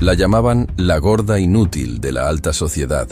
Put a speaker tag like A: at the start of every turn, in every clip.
A: La llamaban la gorda inútil de la alta sociedad,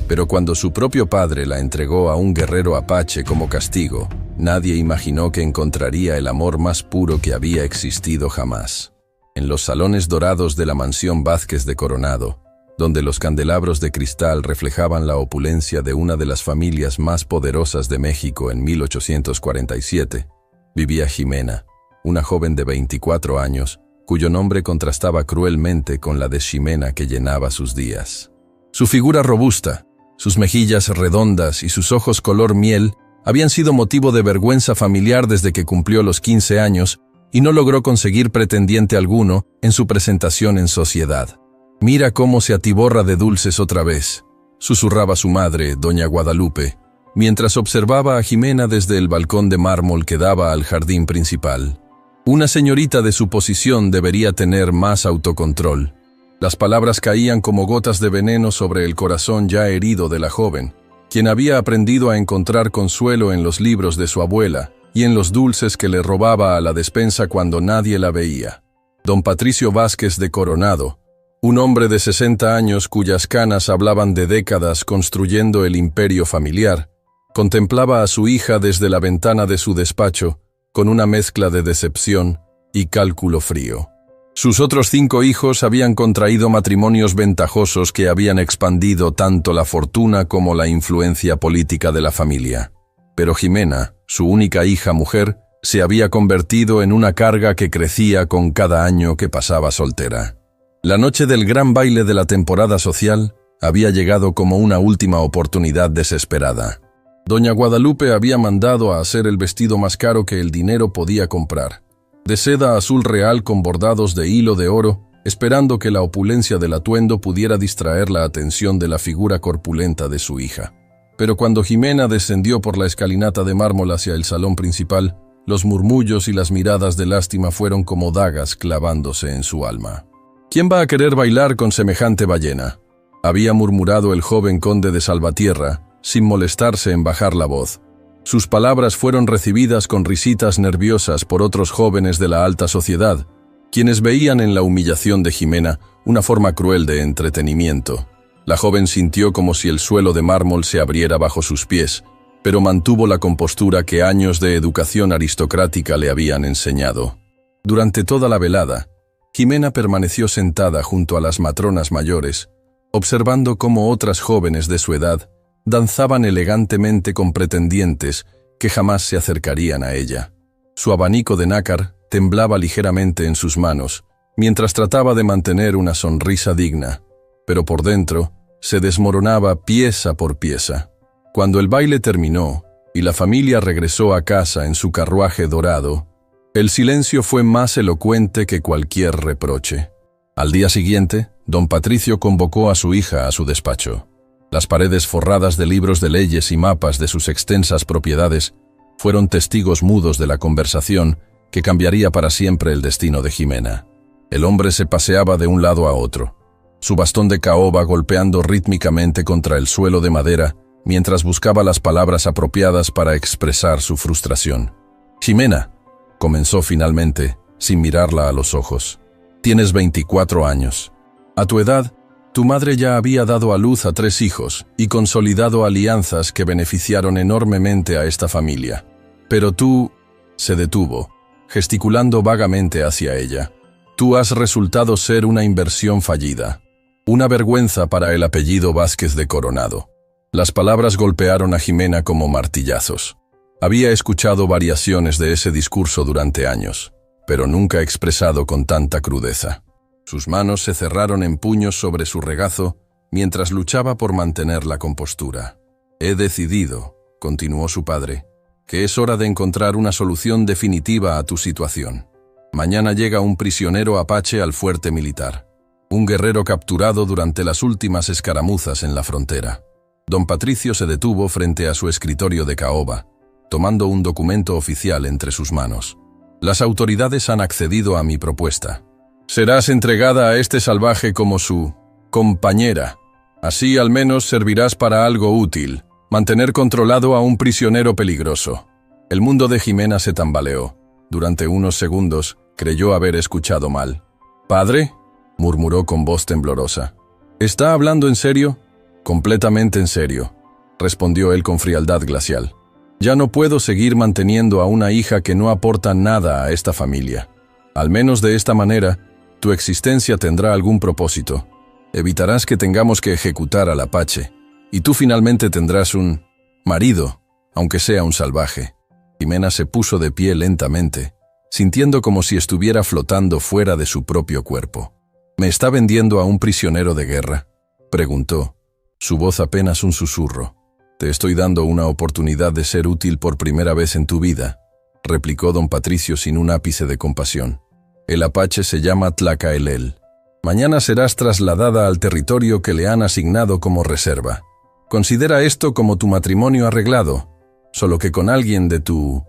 A: pero cuando su propio padre la entregó a un guerrero apache como castigo, nadie imaginó que encontraría el amor más puro que había existido jamás. En los salones dorados de la mansión Vázquez de Coronado, donde los candelabros de cristal reflejaban la opulencia de una de las familias más poderosas de México en 1847, vivía Ximena, una joven de 24 años, cuyo nombre contrastaba cruelmente con la de Ximena que llenaba sus días. Su figura robusta, sus mejillas redondas y sus ojos color miel habían sido motivo de vergüenza familiar desde que cumplió los 15 años y no logró conseguir pretendiente alguno en su presentación en sociedad. «Mira cómo se atiborra de dulces otra vez», susurraba su madre, doña Guadalupe, mientras observaba a Ximena desde el balcón de mármol que daba al jardín principal. Una señorita de su posición debería tener más autocontrol. Las palabras caían como gotas de veneno sobre el corazón ya herido de la joven, quien había aprendido a encontrar consuelo en los libros de su abuela y en los dulces que le robaba a la despensa cuando nadie la veía. Don Patricio Vázquez de Coronado, un hombre de 60 años cuyas canas hablaban de décadas construyendo el imperio familiar, contemplaba a su hija desde la ventana de su despacho con una mezcla de decepción y cálculo frío. Sus otros 5 hijos habían contraído matrimonios ventajosos que habían expandido tanto la fortuna como la influencia política de la familia. Pero Ximena, su única hija mujer, se había convertido en una carga que crecía con cada año que pasaba soltera. La noche del gran baile de la temporada social había llegado como una última oportunidad desesperada. Doña Guadalupe había mandado a hacer el vestido más caro que el dinero podía comprar, de seda azul real con bordados de hilo de oro, esperando que la opulencia del atuendo pudiera distraer la atención de la figura corpulenta de su hija. Pero cuando Ximena descendió por la escalinata de mármol hacia el salón principal, los murmullos y las miradas de lástima fueron como dagas clavándose en su alma. «¿Quién va a querer bailar con semejante ballena?», había murmurado el joven conde de Salvatierra, sin molestarse en bajar la voz. Sus palabras fueron recibidas con risitas nerviosas por otros jóvenes de la alta sociedad, quienes veían en la humillación de Ximena una forma cruel de entretenimiento. La joven sintió como si el suelo de mármol se abriera bajo sus pies, pero mantuvo la compostura que años de educación aristocrática le habían enseñado. Durante toda la velada, Ximena permaneció sentada junto a las matronas mayores, observando cómo otras jóvenes de su edad danzaban elegantemente con pretendientes que jamás se acercarían a ella. Su abanico de nácar temblaba ligeramente en sus manos, mientras trataba de mantener una sonrisa digna, pero por dentro se desmoronaba pieza por pieza. Cuando el baile terminó y la familia regresó a casa en su carruaje dorado, el silencio fue más elocuente que cualquier reproche. Al día siguiente, don Patricio convocó a su hija a su despacho. Las paredes forradas de libros de leyes y mapas de sus extensas propiedades fueron testigos mudos de la conversación que cambiaría para siempre el destino de Ximena. El hombre se paseaba de un lado a otro, su bastón de caoba golpeando rítmicamente contra el suelo de madera mientras buscaba las palabras apropiadas para expresar su frustración. «Ximena», comenzó finalmente, sin mirarla a los ojos, «tienes 24 años. A tu edad, tu madre ya había dado a luz a 3 hijos y consolidado alianzas que beneficiaron enormemente a esta familia. Pero tú…» se detuvo, gesticulando vagamente hacia ella. «Tú has resultado ser una inversión fallida, una vergüenza para el apellido Vázquez de Coronado». Las palabras golpearon a Ximena como martillazos. Había escuchado variaciones de ese discurso durante años, pero nunca expresado con tanta crudeza. Sus manos se cerraron en puños sobre su regazo mientras luchaba por mantener la compostura. «He decidido», continuó su padre, «que es hora de encontrar una solución definitiva a tu situación. Mañana llega un prisionero apache al fuerte militar, un guerrero capturado durante las últimas escaramuzas en la frontera». Don Patricio se detuvo frente a su escritorio de caoba, tomando un documento oficial entre sus manos. «Las autoridades han accedido a mi propuesta. Serás entregada a este salvaje como su compañera. Así al menos servirás para algo útil, mantener controlado a un prisionero peligroso». El mundo de Ximena se tambaleó. Durante unos segundos creyó haber escuchado mal. «¿Padre?», murmuró con voz temblorosa. ¿Está hablando en serio? Completamente en serio, respondió él con frialdad glacial. Ya no puedo seguir manteniendo a una hija que no aporta nada a esta familia. Al menos de esta manera, tu existencia tendrá algún propósito. Evitarás que tengamos que ejecutar al Apache, y tú finalmente tendrás un marido, aunque sea un salvaje. Jimena se puso de pie lentamente, sintiendo como si estuviera flotando fuera de su propio cuerpo. ¿Me está vendiendo a un prisionero de guerra?, preguntó, su voz apenas un susurro. Te estoy dando una oportunidad de ser útil por primera vez en tu vida, replicó don Patricio sin un ápice de compasión. El Apache se llama Tlacaelel. Mañana serás trasladada al territorio que le han asignado como reserva. Considera esto como tu matrimonio arreglado, solo que con alguien de tu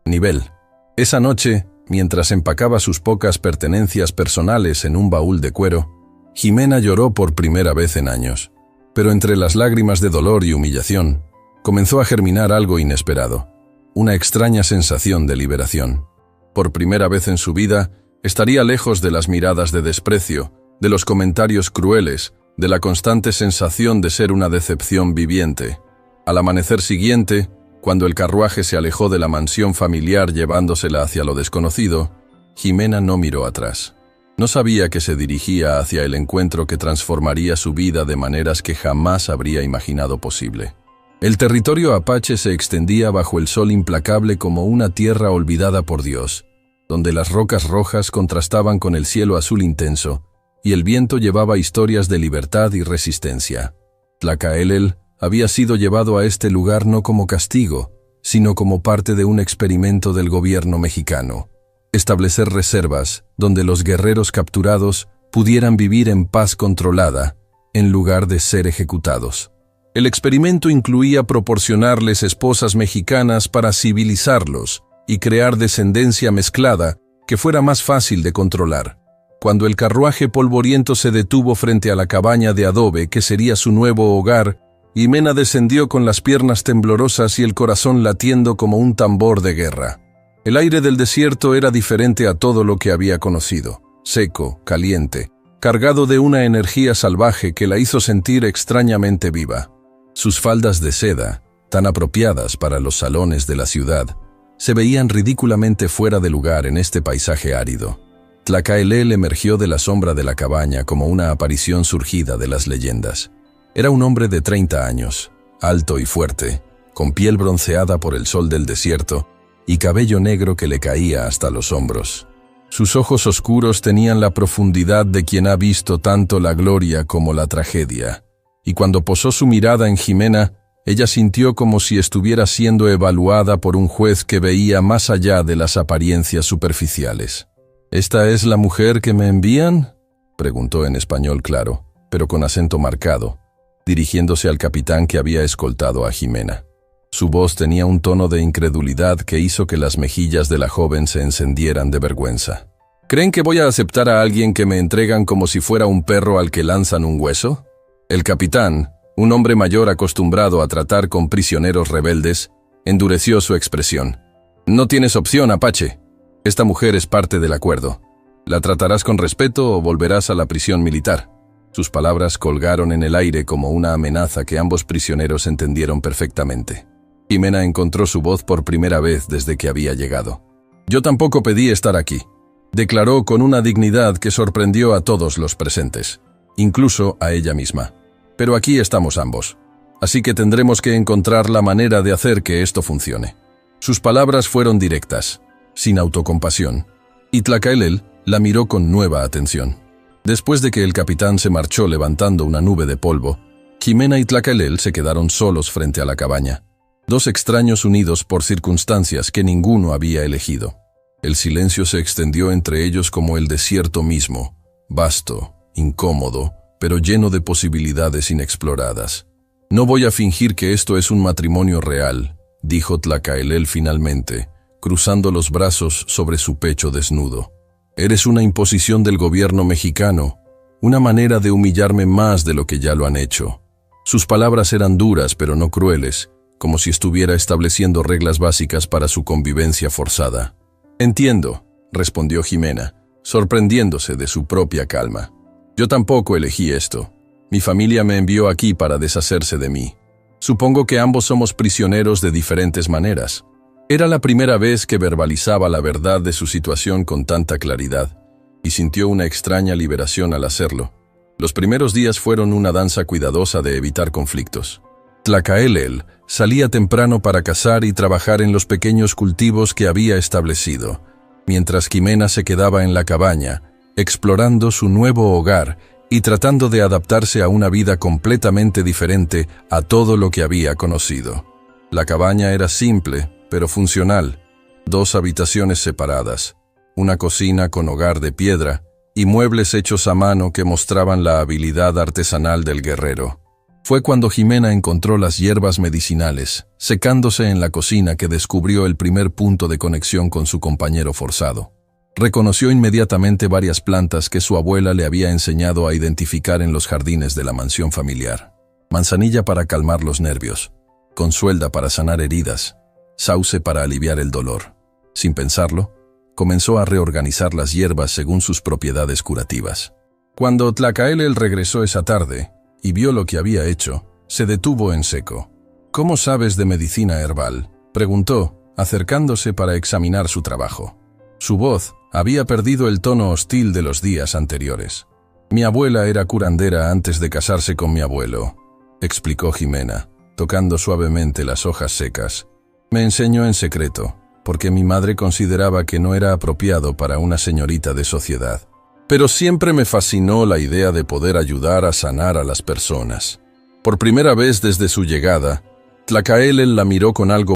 A: nivel. Esa noche, mientras empacaba sus pocas pertenencias personales en un baúl de cuero, Jimena lloró por primera vez en años. Pero entre las lágrimas de dolor y humillación, comenzó a germinar algo inesperado, una extraña sensación de liberación. Por primera vez en su vida, estaría lejos de las miradas de desprecio, de los comentarios crueles, de la constante sensación de ser una decepción viviente. Al amanecer siguiente, cuando el carruaje se alejó de la mansión familiar llevándosela hacia lo desconocido, Jimena no miró atrás. No sabía que se dirigía hacia el encuentro que transformaría su vida de maneras que jamás habría imaginado posible. El territorio apache se extendía bajo el sol implacable como una tierra olvidada por Dios, donde las rocas rojas contrastaban con el cielo azul intenso, y el viento llevaba historias de libertad y resistencia. Tlacaelel había sido llevado a este lugar no como castigo, sino como parte de un experimento del gobierno mexicano. Establecer reservas donde los guerreros capturados pudieran vivir en paz controlada, en lugar de ser ejecutados. El experimento incluía proporcionarles esposas mexicanas para civilizarlos y crear descendencia mezclada que fuera más fácil de controlar. Cuando el carruaje polvoriento se detuvo frente a la cabaña de adobe que sería su nuevo hogar, Jimena descendió con las piernas temblorosas y el corazón latiendo como un tambor de guerra. El aire del desierto era diferente a todo lo que había conocido, seco, caliente, cargado de una energía salvaje que la hizo sentir extrañamente viva. Sus faldas de seda, tan apropiadas para los salones de la ciudad, se veían ridículamente fuera de lugar en este paisaje árido. Tlacaelel emergió de la sombra de la cabaña como una aparición surgida de las leyendas. Era un hombre de 30 años, alto y fuerte, con piel bronceada por el sol del desierto y cabello negro que le caía hasta los hombros. Sus ojos oscuros tenían la profundidad de quien ha visto tanto la gloria como la tragedia, y cuando posó su mirada en Jimena, ella sintió como si estuviera siendo evaluada por un juez que veía más allá de las apariencias superficiales. ¿Esta es la mujer que me envían?, preguntó en español claro, pero con acento marcado, dirigiéndose al capitán que había escoltado a Jimena. Su voz tenía un tono de incredulidad que hizo que las mejillas de la joven se encendieran de vergüenza. ¿Creen que voy a aceptar a alguien que me entregan como si fuera un perro al que lanzan un hueso? El capitán, un hombre mayor acostumbrado a tratar con prisioneros rebeldes, endureció su expresión. No tienes opción, Apache. Esta mujer es parte del acuerdo. ¿La tratarás con respeto o volverás a la prisión militar? Sus palabras colgaron en el aire como una amenaza que ambos prisioneros entendieron perfectamente. Jimena encontró su voz por primera vez desde que había llegado. Yo tampoco pedí estar aquí, declaró con una dignidad que sorprendió a todos los presentes, incluso a ella misma. Pero aquí estamos ambos, así que tendremos que encontrar la manera de hacer que esto funcione. Sus palabras fueron directas, sin autocompasión, y Tlacaelel la miró con nueva atención. Después de que el capitán se marchó levantando una nube de polvo, Jimena y Tlacaelel se quedaron solos frente a la cabaña. Dos extraños unidos por circunstancias que ninguno había elegido. El silencio se extendió entre ellos como el desierto mismo, vasto, incómodo, pero lleno de posibilidades inexploradas. No voy a fingir que esto es un matrimonio real, dijo Tlacaelel finalmente, cruzando los brazos sobre su pecho desnudo. Eres una imposición del gobierno mexicano, una manera de humillarme más de lo que ya lo han hecho. Sus palabras eran duras pero no crueles, como si estuviera estableciendo reglas básicas para su convivencia forzada. Entiendo, respondió Jimena, sorprendiéndose de su propia calma. Yo tampoco elegí esto. Mi familia me envió aquí para deshacerse de mí. Supongo que ambos somos prisioneros de diferentes maneras. Era la primera vez que verbalizaba la verdad de su situación con tanta claridad, y sintió una extraña liberación al hacerlo. Los primeros días fueron una danza cuidadosa de evitar conflictos. Tlacaelel salía temprano para cazar y trabajar en los pequeños cultivos que había establecido, mientras Jimena se quedaba en la cabaña, explorando su nuevo hogar y tratando de adaptarse a una vida completamente diferente a todo lo que había conocido. La cabaña era simple, pero funcional. 2 habitaciones separadas, una cocina con hogar de piedra y muebles hechos a mano que mostraban la habilidad artesanal del guerrero. Fue cuando Jimena encontró las hierbas medicinales, secándose en la cocina, que descubrió el primer punto de conexión con su compañero forzado. Reconoció inmediatamente varias plantas que su abuela le había enseñado a identificar en los jardines de la mansión familiar. Manzanilla para calmar los nervios, consuelda para sanar heridas, sauce para aliviar el dolor. Sin pensarlo, comenzó a reorganizar las hierbas según sus propiedades curativas. Cuando Tlacaelel regresó esa tarde y vio lo que había hecho, se detuvo en seco. «¿Cómo sabes de medicina herbal?», preguntó, acercándose para examinar su trabajo. Su voz había perdido el tono hostil de los días anteriores. «Mi abuela era curandera antes de casarse con mi abuelo», explicó Jimena, tocando suavemente las hojas secas. «Me enseñó en secreto, porque mi madre consideraba que no era apropiado para una señorita de sociedad. Pero siempre me fascinó la idea de poder ayudar a sanar a las personas». Por primera vez desde su llegada, Tlacaelel la miró con algo